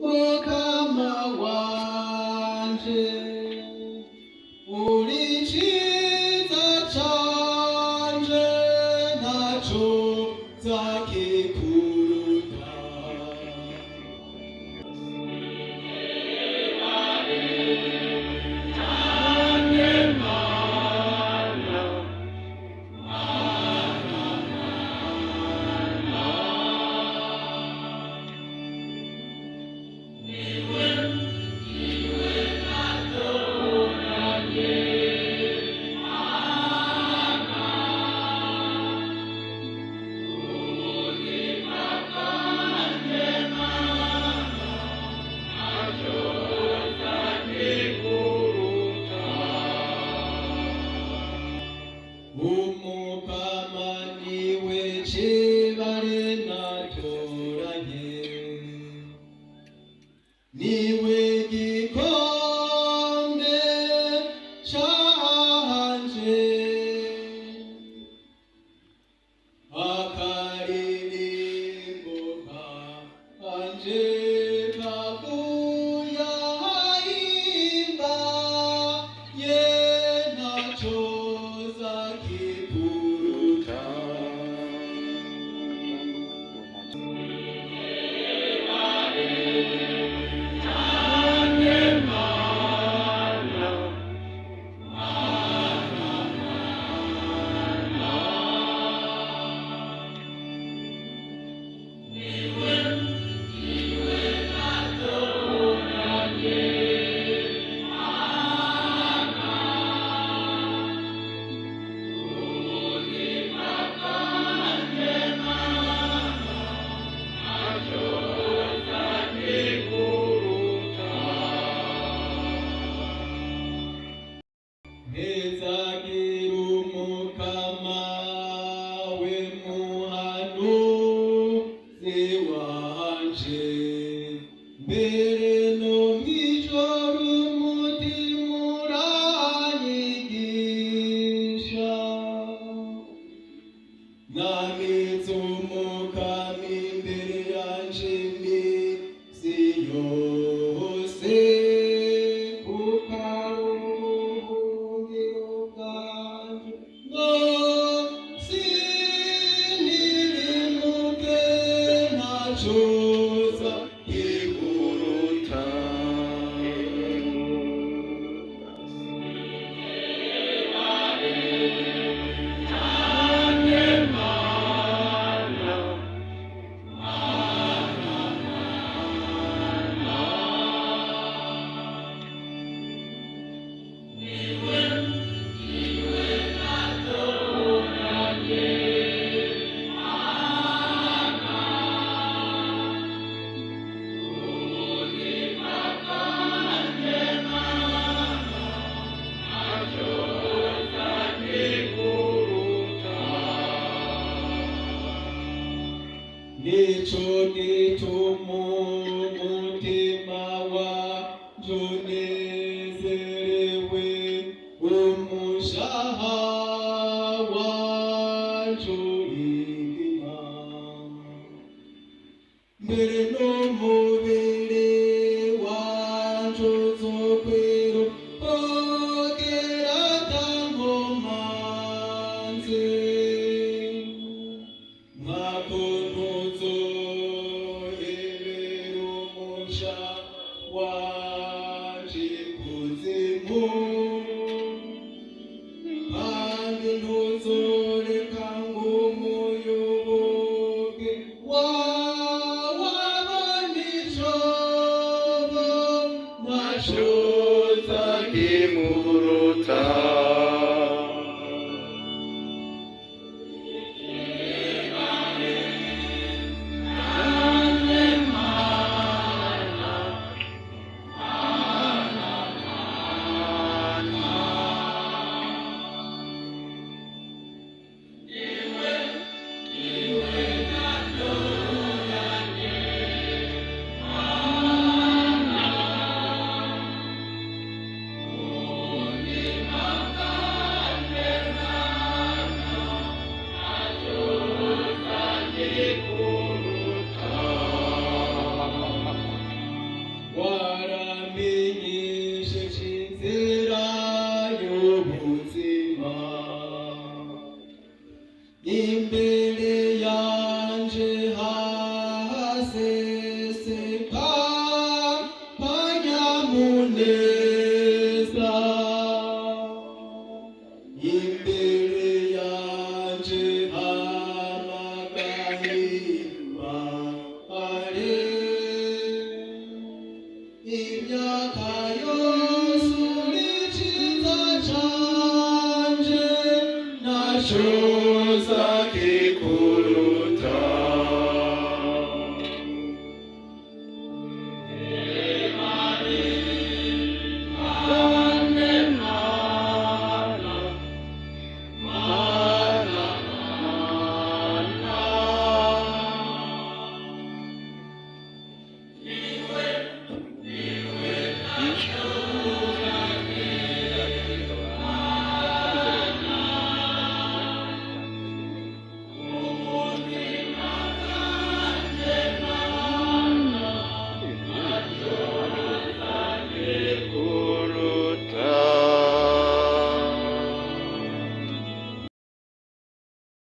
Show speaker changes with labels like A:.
A: mukama wanje uri ciza canje ntaco zakikuruta umukama niwe cibare natoranye niwe gikombe canje akaririmbo kanje kakuyahimba ye ntaco zakikuruta Hezagira umukama we muhanuzi wanje mbere no mw'ijoro umutima uranyigisha namize umukama imbere yanje iminsi yose kuko ari ubuhungiro bwanje ngo sinirimuke ntaco zakikuruta nico gituma umutima wanje unezerewe umushaha wanje uringina mbere n'umubiri wanje uzokwiruhogera atankomanze wanje kuzimu kandi ntuzoreka ngo umuyoboke wabona icobo ntaco zakimuruta masho